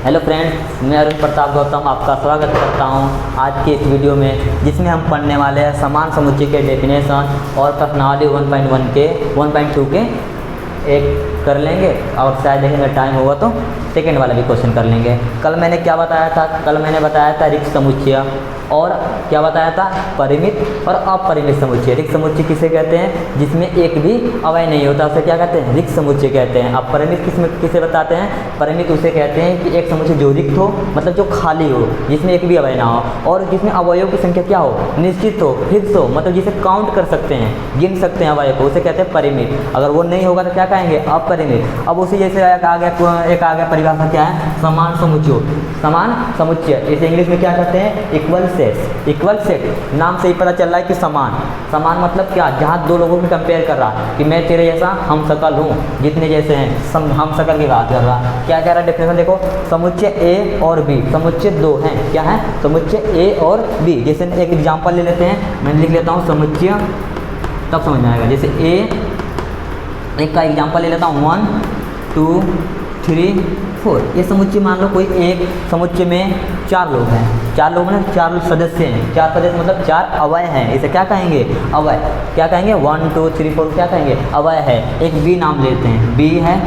Hello friends, मैं अरुण प्रताप गौतम आपका स्वागत करता हूं आज के इस वीडियो में, जिसमें हम पढ़ने वाले हैं समान समुच्चय के डेफिनेशन और प्रश्नावली 1.1 के 1.2 के एक कर लेंगे और शायद देखेंगे टाइम होगा तो सेकेंड वाला भी क्वेश्चन कर लेंगे। कल मैंने क्या बताया था? कल मैंने बताया था रिक्त समुच्चय और क्या बताया था? परिमित और अपरिमित समुच्चय। रिक्त समुच्चय किसे कहते हैं? जिसमें एक भी अवयव नहीं होता, उसे क्या कहते हैं? रिक्त समुच्चय कहते हैं। अपरिमित किसे बताते हैं? परिमित उसे कहते हैं कि एक समुच्चय जो रिक्त हो, मतलब जो खाली हो, जिसमें एक भी अवयव ना हो और जिसमें अवयवों की संख्या क्या हो? निश्चित हो, फिक्स हो, मतलब जिसे काउंट कर सकते हैं, गिन सकते हैं अवयव को, उसे कहते हैं परिमित। अगर वो नहीं होगा तो क्या कहेंगे? अपरिमित। अब उसी जैसे एक आ गया परिभाषा क्या है? समान समुच्चय। समान समुच्चय इसे इंग्लिश में क्या कहते हैं? Equal sets. इक्वल सेट नाम से ही पता चल रहा है कि समान। समान मतलब क्या? जहाँ दो लोगों को कंपेयर कर रहा कि मैं तेरे जैसा हम शकल हूँ, जितने जैसे हैं, हम शकल की बात कर रहा। क्या कह रहा है डेफिनेशन देखो? समुच्चय ए और बी, समुच्चय दो हैं। क्या है? समुच्चय ए और बी। जैसे एक एग्जाम्पल ले लेते हैं, मैं लिख लेता हूँ समुच्चय, तब समझ में आएगा। जैसे एक का एग्जाम्पल ले लेता हूँ 1 2 3 4। ये समुच्चय मान लो कोई एक समुच्चय में 4 लोग हैं। 4 लोग मतलब 4 सदस्य हैं। 4 सदस्य मतलब 4 अवयव हैं। इसे क्या कहेंगे? अवयव। क्या कहेंगे? 1 2 3 4 क्या कहेंगे? अवयव है। एक बी नाम लेते हैं, बी है,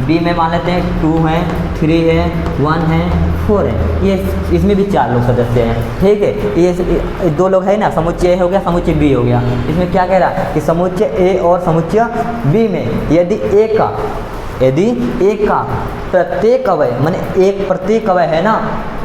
बी में मान लेते हैं 2 है, 3 है, 1 है, 4 है। ये इसमें भी 4 लोग सदस्य हैं। ठीक है, ये 2 लोग है ना, समुच्चय ए हो गया, समुच्चय बी हो गया। इसमें क्या कह रहा है कि समुच्चय ए और समुच्चय बी में यदि एक का प्रत्येक अवयव माने एक प्रत्येक अवयव है ना,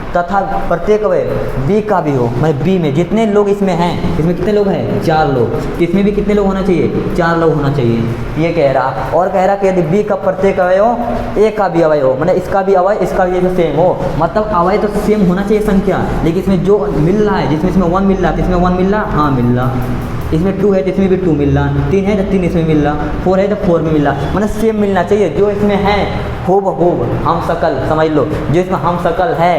तथा प्रत्येक अवयव बी का भी हो, मतलब बी में जितने लोग इसमें हैं, इसमें कितने लोग हैं? 4 लोग। इसमें भी कितने लोग होना चाहिए? 4 लोग होना चाहिए। ये कह रहा। और कह रहा कि यदि बी का प्रत्येक अवयव हो, ए का भी अवयव हो, मतलब इसका भी अवयव इसका भी जो सेम हो, मतलब अवयव तो सेम होना चाहिए संख्या, लेकिन इसमें जो मिल रहा है, जिसमें इसमें 1 मिल रहा है, इसमें 1 मिल रहा, हाँ मिल रहा। इसमें 2 है तो इसमें भी 2 मिल रहा, 3 है तो 3 इसमें मिल रहा, 4 है तो 4 में मिल रहा, मतलब सेम मिलना चाहिए। जो इसमें है खूब हम शकल, समझ लो, जो इसमें हम शकल है,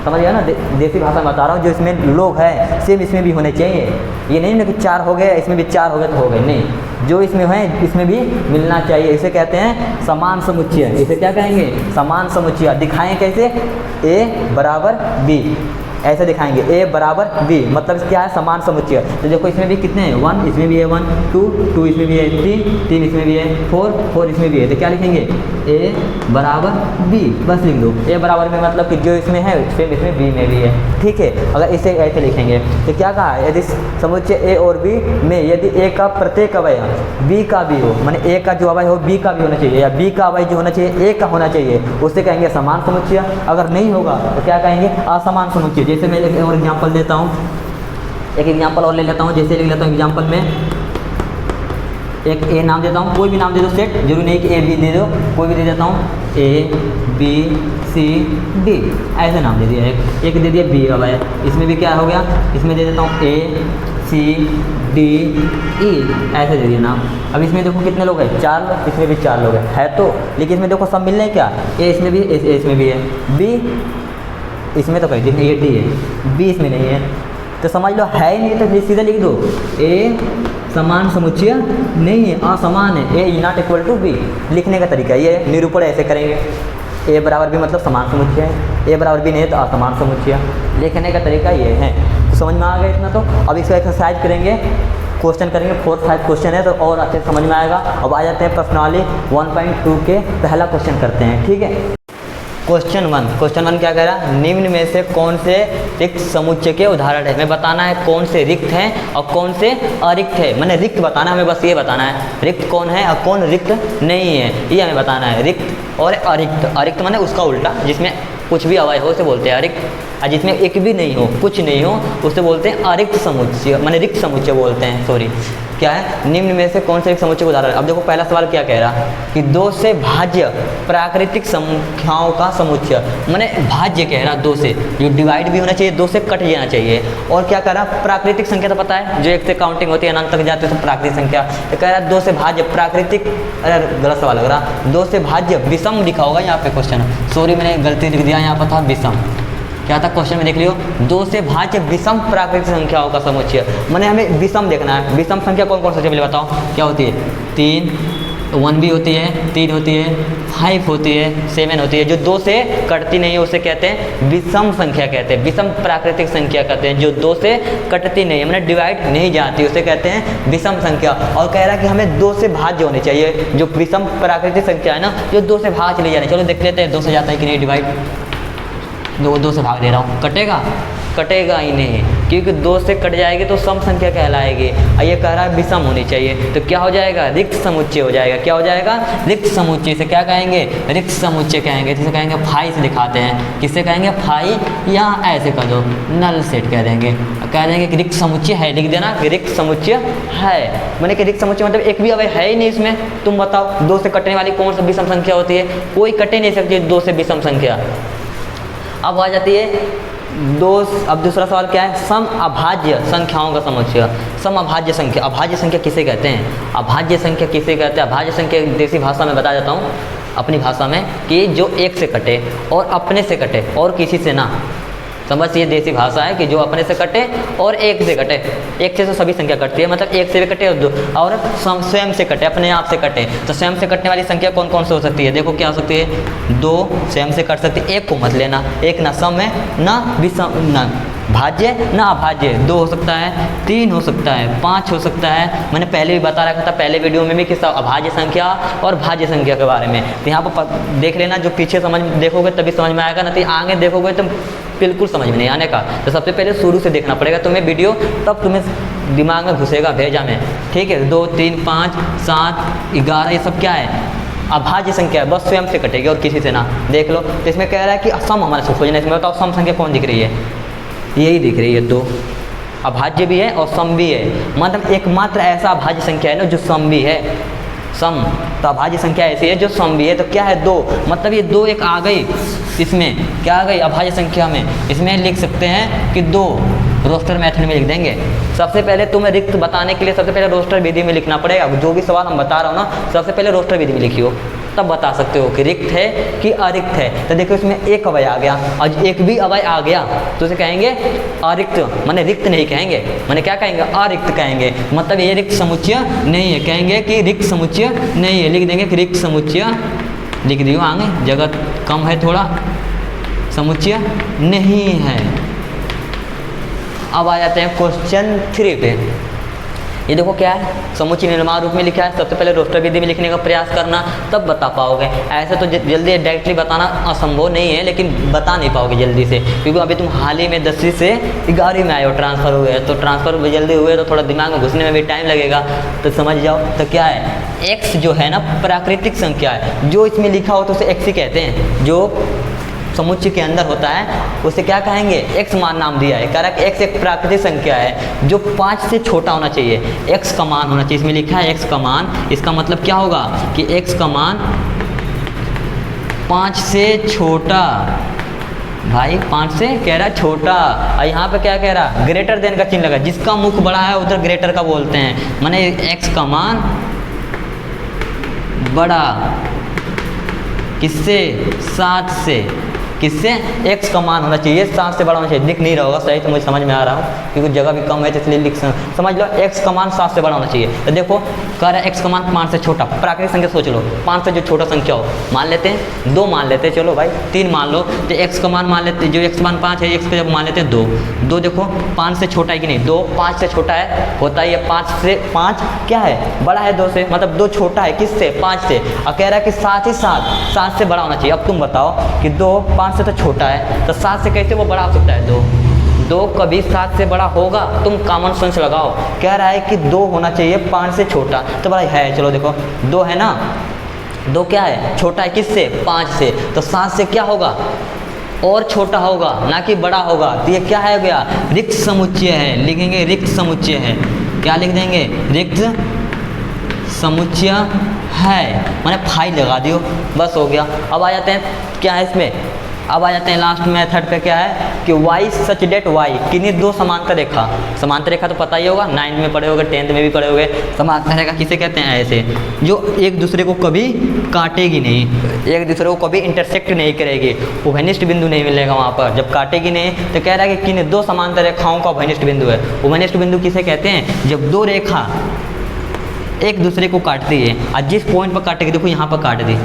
समझ गया ना, देसी भाषा में बता रहा हूँ, जो इसमें लोग हैं सेम इसमें भी होने चाहिए। ये नहीं ना कि 4 हो गए इसमें भी 4 हो गए तो हो गए, नहीं, जो इसमें है इसमें भी मिलना चाहिए। इसे कहते हैं समान समुच्चय। इसे क्या कहेंगे? समान समुच्चय। दिखाएं कैसे? ए बराबर बी, ऐसे दिखाएंगे ए बराबर बी, मतलब क्या है? समान समुच्चय। तो देखो इसमें भी कितने हैं? 1 इसमें भी है, 1 2 इसमें भी है, 3 इसमें भी है, 4 इसमें भी है। तो क्या लिखेंगे? ए बराबर बी, बस लिख दो। ए बराबर में मतलब कि जो इसमें है सेम इसमें बी में भी है। ठीक है, अगर इसे ऐसे लिखेंगे तो क्या कहा? यदि समुच्चय ए और बी में यदि ए का प्रत्येक अवयव बी का भी हो, माने ए का जो अवयव हो बी का भी होना चाहिए, या बी का अवयव जो होना चाहिए ए का होना चाहिए, उससे कहेंगे समान समुच्चय। अगर नहीं होगा तो क्या कहेंगे? असमान समुच्चय। जैसे मैं एक और एग्जांपल देता हूँ, एक एग्जांपल और ले लेता हूँ। जैसे लिख लेता हूँ एग्जांपल में एक ए नाम देता हूँ, कोई भी नाम दे दो, सेट जरूरी नहीं कि ए बी दे दो, कोई भी दे देता हूँ, ए बी सी डी, ऐसे नाम दे दिया। एक दे दिया बी अवयव, इसमें भी क्या हो गया? इसमें दे देता हूँ ए सी डी ई, ऐसे दे दिया नाम। अब इसमें देखो कितने लोग हैं? 4 लोग, इसमें भी 4 लोग है तो, लेकिन इसमें देखो सब मिल रहे हैं क्या? ए इसमें भी, इसमें भी है, बी इसमें तो कहीं देखिए ये डी है, बी इसमें नहीं है, तो समझ लो है ही नहीं, तो फिर सीधे लिख दो ए समान समुच्चय नहीं है, असमान है, ए नॉट इक्वल टू बी। लिखने का तरीका ये है, निरूपण ऐसे करेंगे। ए बराबर बी मतलब समान समुच्चय है, ए बराबर बी नहीं है तो असमान समुच्चय। लिखने का तरीका ये है। तो समझ में आ गया इतना? तो अब इसका एक्सरसाइज करेंगे, क्वेश्चन करेंगे, 4-5 क्वेश्चन है तो और अच्छे से समझ में आएगा। अब आ जाते हैं प्रश्नावली 1.2 के पहला क्वेश्चन करते हैं। ठीक है, क्वेश्चन 1 क्या कह रहा है? निम्न में से कौन से रिक्त समुच्चय के उदाहरण है? हमें बताना है कौन से रिक्त हैं और कौन से अरिक्त है। मैंने रिक्त बताना है, हमें बस ये बताना है रिक्त कौन है और कौन रिक्त नहीं है, ये हमें बताना है। रिक्त और अरिक्त। अरिक्त माने उसका उल्टा, जिसमें कुछ भी अवयव हो उसे बोलते हैं अरिक्त, और जिसमें एक भी नहीं हो, कुछ नहीं हो, उसे बोलते हैं अरिक्त समुच्चय, माने रिक्त समुच्चय बोलते हैं। सॉरी, क्या है? निम्न में से कौन से रिक्त समुच्चय का उदाहरण? अब देखो पहला सवाल क्या कह रहा है कि 2 से भाज्य प्राकृतिक संख्याओं का समुच्चय, माने भाज्य कह रहा 2 से, जो डिवाइड भी होना चाहिए, 2 से कट जाना चाहिए। और क्या कह रहा? प्राकृतिक संख्या तो पता है, जो 1 से काउंटिंग होती है अनंत तक जाती है तो प्राकृतिक संख्या। तो कह रहा है 2 से भाज्य प्राकृतिक, अरे गलत सवाल लग रहा, 2 से भाज्य विषम लिखा होगा यहाँ पे क्वेश्चन, सॉरी मैंने गलती लिख दिया, यहाँ पर था विषम। क्या था क्वेश्चन में? देख लियो, 2 से भाज्य विषम प्राकृतिक संख्याओं का समुच्चय, माने हमें विषम देखना है। विषम संख्या कौन कौन सी? चलिए बताओ क्या होती है? 3 1 भी होती है, 3 होती है, 5 होती है, 7 होती है। जो 2 से कटती नहीं है उसे कहते हैं विषम संख्या कहते हैं, विषम प्राकृतिक संख्या कहते हैं। जो 2 से कटती नहीं है मतलब डिवाइड नहीं जाती उसे कहते हैं विषम संख्या। और कह रहा है कि हमें 2 से भाज्य होनी चाहिए। जो विषम प्राकृतिक संख्या है ना, जो 2 से भाग चली जानी। चलो देख लेते हैं 2 से जाता है कि नहीं डिवाइड। 2 से भाग दे रहा हूँ, कटेगा? कटेगा ही नहीं, क्योंकि 2 से कट जाएगी तो सम संख्या कहलाएगी। ये कह रहा है विषम होनी चाहिए, तो क्या हो जाएगा? रिक्त समुच्चय हो जाएगा। क्या हो जाएगा? रिक्त समुच्चय। से क्या कहेंगे? रिक्त समुच्चय कहेंगे। जिसे कहेंगे फाई से दिखाते हैं। किससे कहेंगे? फाई, या ऐसे कर दो नल सेट कह देंगे। कह देंगे कि रिक्त समुच्चय है, लिख देना कि रिक्त समुच्चय है। मैंने कि रिक्त समुच्चय मतलब एक भी अवयव है ही नहीं इसमें। तुम बताओ 2 से कटने वाली कौन सी विषम संख्या होती है? कोई कटे नहीं सकती 2 से विषम संख्या। अब आ जाती है 2। अब दूसरा सवाल क्या है? सम अभाज्य संख्याओं का समुच्चय। सम अभाज्य संख्या। अभाज्य संख्या किसे कहते हैं? अभाज्य संख्या किसे कहते हैं? अभाज्य संख्या देसी भाषा में बता जाता हूँ, अपनी भाषा में, कि जो 1 से कटे और अपने से कटे और किसी से ना। समझ, ये देसी भाषा है कि जो अपने से कटे और 1 से कटे। 1 से तो सभी संख्या कटती है, मतलब 1 से भी कटे और स्वयं से कटे, अपने आप से कटे। तो स्वयं से कटने वाली संख्या कौन कौन सी हो सकती है? देखो क्या हो सकती है? 2 स्वयं से कट सकती है। 1 को मत लेना, 1 ना सम है ना विषम, ना भाज्य ना अभाज्य। 2 हो सकता है, 3 हो सकता है, 5 हो सकता है। मैंने पहले भी बता रखा था पहले वीडियो में भी कि अभाज्य संख्या और भाज्य संख्या के बारे में। तो यहाँ पर देख लेना, जो पीछे समझ देखोगे तभी समझ में आएगा, ना तो आगे देखोगे तो बिल्कुल समझ में नहीं आने का। तो सबसे पहले शुरू से देखना पड़ेगा तुम्हें वीडियो, तब तुम्हें दिमाग में घुसेगा भेजा में। ठीक है, 2, 3, 5, 7, 11 ये सब क्या है? अभाज्य संख्या है, बस स्वयं से कटेगी और किसी से ना। देख लो, तो इसमें कह रहा है कि सम हमारे से खोजना। इसमें बताओ सम संख्या कौन दिख रही है? यही दिख रही है 2। अभाज्य भी है और सम भी है, मतलब एकमात्र ऐसा अभाज्य संख्या है ना जो सम भी है। सम तो अभाज्य संख्या ऐसी है जो सम भी है। तो क्या है? 2, मतलब ये 2 एक आ गई। इसमें क्या आ गई? अभाज्य संख्या में। इसमें लिख सकते हैं कि 2 रोस्टर मेथड में लिख देंगे। सबसे पहले तुम्हें रिक्त बताने के लिए सबसे पहले रोस्टर विधि में लिखना पड़ेगा। जो भी सवाल हम बता रहा हूँ ना, सबसे पहले रोस्टर विधि में लिखियो, तब बता सकते हो कि रिक्त है कि अरिक्त है। तो देखो इसमें एक अवयव आ गया और एक भी अवयव आ गया तो उसे कहेंगे अरिक्त, माने रिक्त नहीं कहेंगे, माने क्या कहेंगे? अरिक्त कहेंगे। मतलब ये रिक्त समुच्चय नहीं है, कहेंगे कि रिक्त समुच्चय नहीं है। लिख देंगे कि रिक्त समुच्चय, लिख दियो आगे, जगह कम है थोड़ा, समुच्चय नहीं है। अब आ जाते हैं क्वेश्चन 3 पे। ये देखो क्या है? समुच्चय निर्माण रूप में लिखा है। सबसे पहले रोस्टर विधि में लिखने का प्रयास करना, तब बता पाओगे। ऐसे तो जल्दी डायरेक्टली बताना असंभव नहीं है, लेकिन बता नहीं पाओगे जल्दी से, क्योंकि अभी तुम हाल ही में 10वीं से 11वीं में आए हो, ट्रांसफ़र हुए, तो ट्रांसफ़र जल्दी हुए तो थोड़ा दिमाग में घुसने में भी टाइम लगेगा। तो समझ जाओ। तो क्या है? x जो है ना प्राकृतिक संख्या है। जो इसमें लिखा हो तो उसे x ही कहते हैं। जो समुच्चय के अंदर होता है उसे क्या कहेंगे? x मान नाम दिया है। कह रहा है कि x एक प्राकृतिक संख्या है जो 5 से छोटा होना चाहिए। x का मान होना चाहिए, इसमें लिखा है x का मान। इसका मतलब क्या होगा कि x का मान 5 से छोटा। भाई 5 से कह रहा है छोटा, और यहाँ पे क्या कह रहा? ग्रेटर देन का चिन्ह लगा। जिसका मुख बड़ा है उधर ग्रेटर का बोलते हैं, माने x का मान बड़ा किससे? 7 से। किससे? x का मान होना चाहिए 7 से बड़ा होना चाहिए। दिख नहीं रहा होगा सही, तो मुझे समझ में आ रहा हूँ क्योंकि जगह भी कम है, तो इसलिए लिख समझ लो x का मान 7 से बड़ा होना चाहिए। तो देखो कह रहा है x का मान 5 से छोटा। प्राकृतिक संख्या सोच लो, 5 से जो छोटा संख्या हो, मान लेते हैं 2 मान लेते हैं, चलो भाई 3 मान लो। तो x का मान लेते हैं, जो x का मान 5 है, x का जब मान लेते हैं 2 देखो 5 से छोटा है कि नहीं? 2 5 से छोटा है, होता ही है 5 से। 5 क्या है? बड़ा है 2 से, मतलब 2 छोटा है किससे? 5 से। और कह रहा है कि 7 ही 7 से बड़ा होना चाहिए। अब तुम बताओ कि 2 5 से तो छोटा है, तो 7 से कैसे वो बड़ा हो सकता है? 2 कभी 7 से बड़ा होगा? तुम कॉमन सेंस लगाओ। कह रहा है कि 2 होना चाहिए 5 से छोटा, तो भाई है, चलो देखो 2 है ना, 2 क्या है? छोटा है किससे? 5 से। तो 7 से क्या होगा? और छोटा होगा, ना कि बड़ा होगा। तो ये क्या है? गया रिक्त समुच्चय है। लिखेंगे रिक्त समुच्चय है। क्या लिख देंगे? रिक्त समुच्चय है, मैंने फाइल लगा दियो, बस हो गया। अब आ जाते हैं क्या है इसमें? अब आ जाते हैं लास्ट मेथड पे। क्या है कि y सच डेट y, किन्हीं 2 समांतर रेखा। समांतर रेखा तो पता ही होगा, 9 में पढ़े होगे, 10th में भी पढ़े होगे। समांतर रेखा किसे कहते हैं? ऐसे जो एक दूसरे को कभी काटेगी नहीं, एक दूसरे को कभी इंटरसेक्ट नहीं करेगी, उभयनिष्ठ बिंदु नहीं मिलेगा वहाँ पर जब काटेगी नहीं। तो कह रहा है कि किन्हीं 2 समांतर रेखाओं का उभयनिष्ठ बिंदु है। उभयनिष्ठ बिंदु किसे कहते हैं? जब 2 रेखा एक दूसरे को काटती है, और जिस पॉइंट पर काटेगी, देखो यहाँ पर काट दी,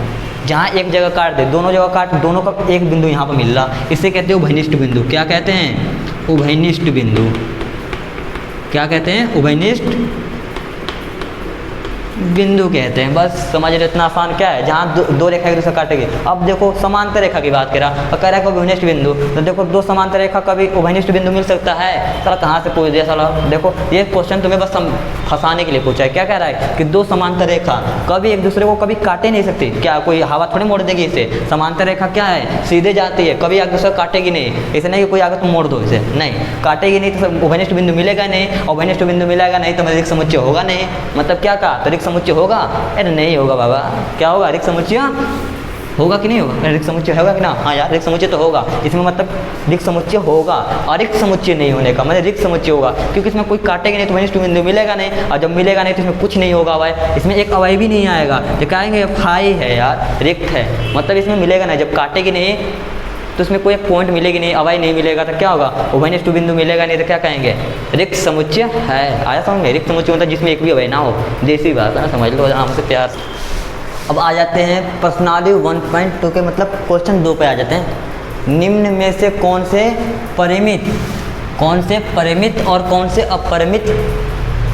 जहाँ एक जगह काट दे, दोनों जगह काट, दोनों का एक बिंदु यहाँ पर मिल रहा, इसे कहते हैं उभयनिष्ठ बिंदु। क्या कहते हैं? उभयनिष्ठ बिंदु। क्या कहते हैं? उभयनिष्ठ बिंदु कहते हैं। बस समझ रहे, इतना आसान क्या है, जहाँ दो रेखा एक दूसरे काटेगी। अब देखो समांतर रेखा की बात करा और कह रहा है कि उभयनिष्ठ बिंदु, तो देखो दो समांतर रेखा कभी उभयनिष्ठ बिंदु मिल सकता है? साला कहाँ से पूछ दिया साला। देखो ये क्वेश्चन तुम्हें बस फंसाने के लिए पूछा है। क्या कह रहा है कि दो समांतर रेखा कभी एक दूसरे को कभी काटे नहीं सकती। क्या कोई हवा थोड़ी मोड़ देगी इसे? समांतर रेखा क्या है? सीधे जाती है, कभी एक दूसरे को काटेगी नहीं। इसे नहीं कि कोई आगे तुम मोड़ दो, इसे नहीं काटेगी नहीं, तो उभयनिष्ठ बिंदु मिलेगा नहीं, और उभयनिष्ठ बिंदु मिलेगा नहीं तो रिक्त समुच्चय होगा नहीं। मतलब क्या कहा? तो रिक्त समुच्चय होगा? अरे नहीं होगा बाबा। क्या होगा? रिक्त समुच्चय होगा कि नहीं होगा? रिक्त समुच्चय होगा कि ना? हाँ यार, रिक्त समुच्चय तो होगा। इसमें मतलब रिक्त समुच्चय होगा, और रिक्त समुच्चय नहीं होने का मतलब रिक्त समुच्चय होगा, क्योंकि इसमें कोई काटेगा नहीं तो उभयनिष्ठ बिंदु मिलेगा नहीं, और जब मिलेगा नहीं तो इसमें कुछ नहीं होगा अवय, इसमें एक अवय भी नहीं आएगा। तो कहेंगे फाई है यार, रिक्त है, मतलब इसमें मिलेगा नहीं। जब काटेगी नहीं तो उसमें कोई एक पॉइंट मिलेगी नहीं, अवय नहीं मिलेगा, तो क्या होगा? उभयनिष्ठ बिंदु मिलेगा नहीं, तो क्या कहेंगे? रिक्त समुच्चय है। आया समझ में? रिक्त समुच्चय मतलब जिसमें एक भी अवय ना हो। देसी बात है ना, समझ लो आराम से प्यार। अब आ जाते हैं प्रश्नावली 1.2 के मतलब क्वेश्चन 2 पे आ जाते हैं। निम्न में से कौन से परिमित और कौन से अपरिमित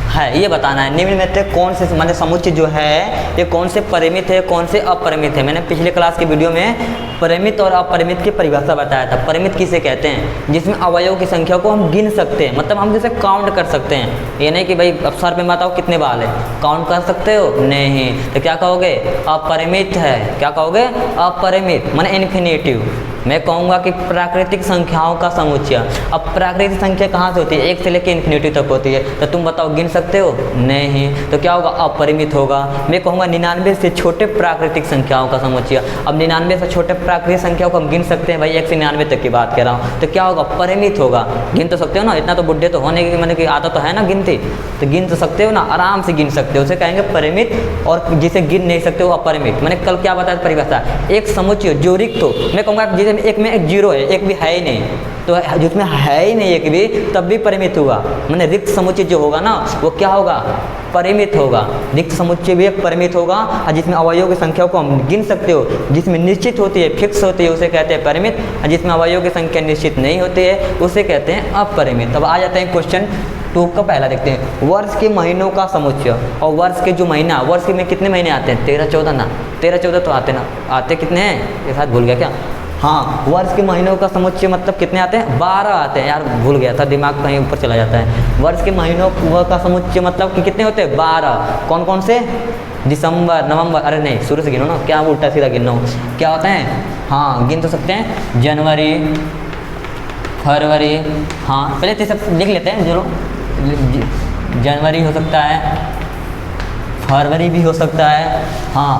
है, ये बताना है। निम्न में से कौन से मतलब समुच्चय जो है ये कौन से परिमित है, कौन से अपरिमित है। मैंने पिछले क्लास के वीडियो में परिमित और अपरिमित की परिभाषा बताया था। परिमित किसे कहते हैं? जिसमें अवयवों की संख्या को हम गिन सकते हैं, मतलब हम जिसे काउंट कर सकते हैं। ये नहीं कि भाई अब सर पे बताओ कितने बाल है, काउंट कर सकते हो? नहीं, तो क्या कहोगे? अपरिमित है। क्या कहोगे? अपरिमित माने इन्फिनिटिव। मैं कहूँगा कि प्राकृतिक संख्याओं का समुच्चय। अब प्राकृतिक संख्या कहाँ से होती है? 1 से लेकर इन्फिनिटी तक होती है, तो तुम बताओ गिन सकते हो? नहीं, तो क्या होगा? अपरिमित होगा। मैं कहूँगा 99 से छोटे प्राकृतिक संख्याओं का समुच्चय। अब 99 से छोटे प्राकृतिक संख्याओं को हम गिन सकते हैं भाई, 1 से 99 तक की बात कर रहा हूँ, तो क्या होगा? परिमित होगा। गिन तो सकते हो ना, इतना तो बुढ़े तो होने की मतलब कि आदत तो है ना गिनती, तो गिन तो सकते हो ना, आराम से गिन सकते हो। उसे कहेंगे परिमित, और जिसे गिन नहीं सकते हो अपरिमित। मैंने कल क्या बताया परिभाषा? एक समुच्चय जो रिक्त हो, मैं कहूँगा जिसे एक में एक जीरो है, एक भी है ही नहीं, तो जिसमें है ही नहीं एक भी, तब भी परिमित हुआ। मैंने रिक्त समुच्चय जो होगा ना वो क्या होगा? परिमित होगा। रिक्त समुच्चय भी एक परिमित होगा, और जिसमें अवयवों की संख्या को हम गिन सकते हो, जिसमें निश्चित होती है, फिक्स होती है, उसे कहते हैं परिमित, और जिसमें अवयवों की संख्या निश्चित नहीं होती है उसे कहते हैं अपरिमित। अब आ जाते हैं क्वेश्चन 2 का पहला देखते हैं। वर्ष के महीनों का समुच्चय, और वर्ष के जो महीना, वर्ष में कितने महीने आते हैं? 13-14 ना, 13-14 तो आते ना, आते कितने हैं? ये साथ भूल गया क्या? हाँ, वर्ष के महीनों का समुच्चय मतलब कितने आते हैं? 12 आते हैं यार, भूल गया था, दिमाग कहीं ऊपर चला जाता है। वर्ष के महीनों का समुच्चय मतलब कि कितने होते हैं? 12। कौन कौन से? दिसंबर, नवंबर, अरे नहीं शुरू से गिनो ना, क्या उल्टा सीधा गिनो, क्या होता है? हाँ गिन तो सकते हैं, जनवरी, फरवरी, हाँ पहले तो सब लिख लेते हैं। जो जनवरी हो सकता है, फरवरी भी हो सकता है, हाँ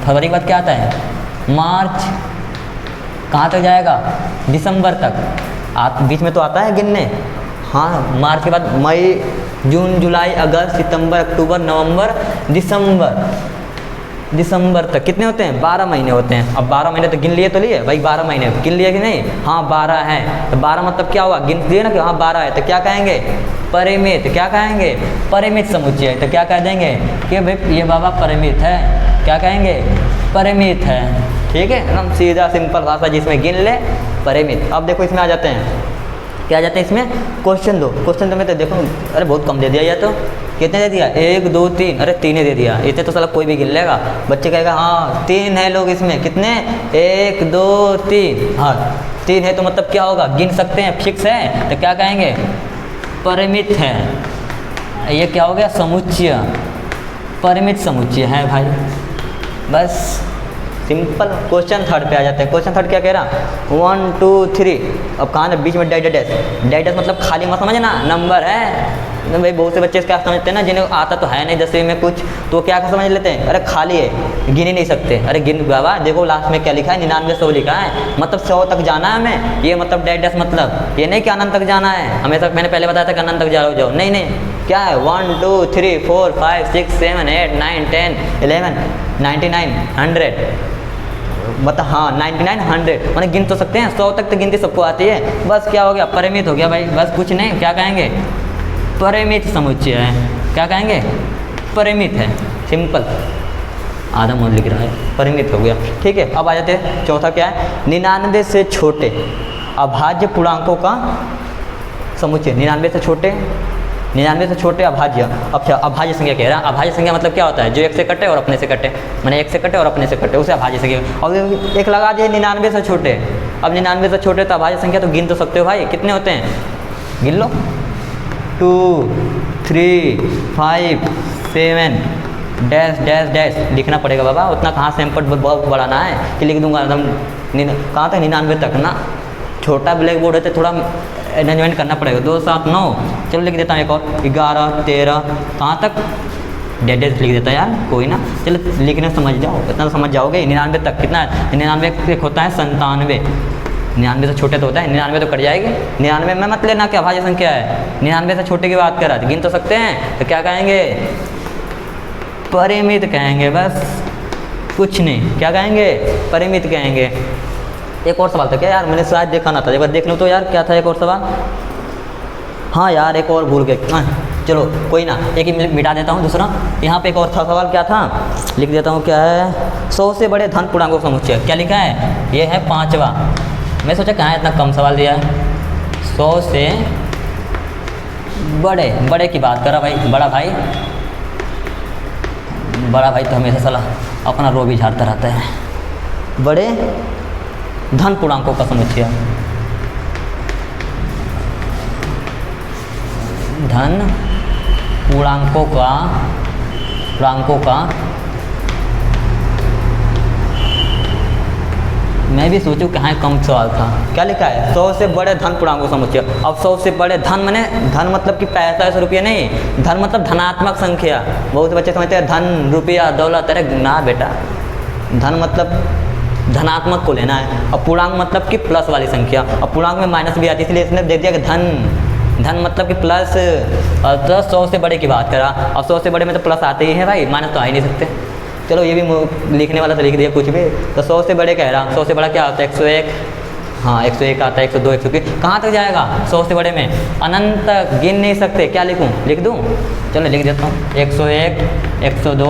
फरवरी के बाद क्या आता है? मार्च, कहाँ तक जाएगा? दिसंबर तक। बीच में तो आता है गिनने। हाँ, मार्च के बाद मई, जून, जुलाई, अगस्त, सितंबर, अक्टूबर, नवंबर, दिसंबर तक कितने होते हैं? 12 महीने होते हैं। अब 12 महीने तो गिन लिए तो लिए भाई, 12 महीने गिन लिए कि नहीं? हाँ 12 है, तो 12 मतलब क्या हुआ? गिन लिए ना कि हाँ 12 है, तो क्या कहेंगे? परिमित। क्या कहेंगे? परिमित समुच्चय है। तो क्या कह देंगे कि भाई ये बाबा परिमित है। क्या कहेंगे? परिमित है। ठीक है, एकदम सीधा सिंपल भाषा, जिसमें गिन ले, परिमित। अब देखो इसमें आ जाते हैं, क्या आ जाते हैं इसमें? क्वेश्चन 2। क्वेश्चन 2 में तो देखो, अरे बहुत कम दे दिया, या तो कितने दे दिया? 1 2 3, अरे 3 दे दिया। इतने तो साला कोई भी गिन लेगा। बच्चे कहेगा हाँ 3 है लोग इसमें, कितने? 1 2 3, हाँ 3 है, तो मतलब क्या होगा? गिन सकते हैं, फिक्स है, तो क्या कहेंगे? परिमित है। ये क्या हो गया? समुच्चय, परिमित समुच्चय है भाई। बस सिंपल। क्वेश्चन 3 पे आ जाते हैं। क्वेश्चन 3 क्या कह रहा? 1 2 3। अब कहाँ ना बीच में डैश डैश, डैश मतलब खाली मत समझना, नंबर है भाई। बहुत से बच्चे क्या समझते हैं ना, जिन्हें आता तो है नहीं 10वीं में कुछ, तो क्या समझ लेते हैं? अरे खाली है, गिन ही नहीं सकते। अरे गिन बाबा, देखो लास्ट में क्या लिखा है? 99 100 लिखा है, मतलब 100 तक जाना है हमें। ये मतलब डैश मतलब ये नहीं कि अनंत तक जाना है। हमेशा मैंने पहले बताया था कि अनंत तक जाओ, नहीं नहीं, क्या है? 1 2 3 4 5 6 7 8 9 10 11 99 100, मतलब हाँ 99 100, मैंने गिन तो सकते हैं। 100 तक तो गिनती सबको आती है। बस क्या हो गया? परिमित हो गया भाई, बस कुछ नहीं। क्या कहेंगे? परिमित समुच्चय है। क्या कहेंगे? परिमित है, सिंपल, आधा मूल लिख रहा है, परिमित हो गया। ठीक है, अब आ जाते हैं चौथा क्या है, 99 से छोटे अभाज्य पूर्णांकों का समुच्चय। 99 से छोटे, 99 से छोटे अभाज्य। अच्छा, अभाज्य संख्या कह रहा है। अभाज्य संख्या मतलब क्या होता है, जो एक से कटे और अपने से कटे, माने एक से कटे और अपने से कटे, उसे अभाज्य संख्या। और एक लगा दिए 99 से छोटे। अब 99 से छोटे तो अभाज्य संख्या तो गिन तो सकते हो भाई, कितने होते हैं, गिन लो, 2 3 5 7 डैश डैश डैश लिखना पड़ेगा बाबा, उतना कहाँ से एम्पट बहुत बढ़ाना है कि लिख दूंगा एकदम कहाँ तक, 99 तक ना। छोटा ब्लैक बोर्ड है तो थोड़ा अरेंजमेंट करना पड़ेगा। 2 7 9, चलो लिख देता हूँ एक और, 11 13, कहाँ तक, डेढ़ डेढ़ लिख देता है यार, कोई ना, चलो लिखने समझ जाओ, इतना तो समझ जाओगे। 99 तक कितना है, 99 एक होता है 97, 99 से छोटे तो होता है, 99 तो कट जाएगी। 99 में मत लेना क्या अभाज्य संख्या है, 99 से छोटे की बात कर रहा था, गिन तो सकते हैं, तो क्या कहेंगे, परिमित कहेंगे, बस कुछ नहीं, क्या कहेंगे, परिमित कहेंगे। एक और सवाल था क्या यार, मैंने शायद देखा ना था, एक बार देख लो तो यार, क्या था एक और सवाल, हाँ यार एक और भूल गए, चलो कोई ना, एक ही मिटा देता हूँ दूसरा। यहाँ पे एक और था सवाल, क्या था, लिख देता हूँ, क्या है, 100 से बड़े धन पूर्णांकों का समुच्चय, क्या लिखा है, ये है 5वां। मैं सोचा कहाँ इतना कम सवाल दिया है, 100 से बड़े, बड़े की बात करा भाई, बड़ा भाई, बड़ा भाई तो हमेशा सलाह अपना रो भी झाड़ता रहता है। बड़े धन पूर्णांकों का समुच्चय, धन पूर्णांकों का मैं भी सोचूं कहाँ कम सवाल था, क्या लिखा है, 100 से बड़े धन पूर्णांकों का समुच्चय। अब 100 से बड़े धन माने, धन मतलब कि पैसा, 100 रुपये नहीं, धन मतलब धनात्मक संख्या। बहुत से बच्चे समझते हैं धन रुपया दौलत, अरे ना बेटा, धन मतलब धनात्मक को लेना है, और पूर्णांक मतलब कि प्लस वाली संख्या, और पूर्णांक में माइनस भी आती है, इसलिए इसने दे दिया कि धन मतलब कि प्लस, और तो 100 से बड़े की बात करा, और 100 से बड़े में तो प्लस आते ही हैं भाई, माइनस तो आ ही नहीं सकते। चलो ये भी लिखने वाला तो लिख दिया कुछ भी, तो 100 से बड़े कह रहा, 100 से बड़ा क्या होता है, 101, हाँ 101 आता है, 102 103, कहाँ तक जाएगा 100 से बड़े में, अनंत तक, गिन नहीं सकते, क्या लिखूँ, लिख दूँ, चलो लिख देता हूँ, 101 102,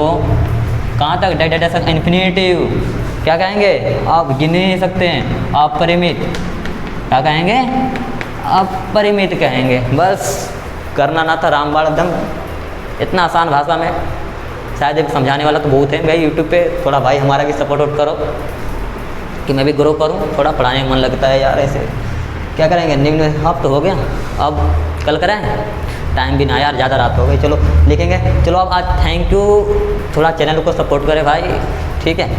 कहाँ तक, डेट इन्फिनिटिव, क्या कहेंगे, आप गिन नहीं सकते हैं, अपरिमित, क्या कहेंगे, अपरिमित कहेंगे। बस करना ना था रामबाण एकदम, इतना आसान भाषा में, शायद एक समझाने वाला तो बहुत है भाई यूट्यूब पे, थोड़ा भाई हमारा भी सपोर्ट करो कि मैं भी ग्रो करूं, थोड़ा पढ़ाने में मन लगता है यार, ऐसे क्या करेंगे, निम्न अब तो हो गया, अब कल करें, टाइम भी ना यार, ज़्यादा रात हो गई, चलो लिखेंगे। चलो अब आज थैंक यू, थोड़ा चैनल को सपोर्ट करें भाई, ठीक है।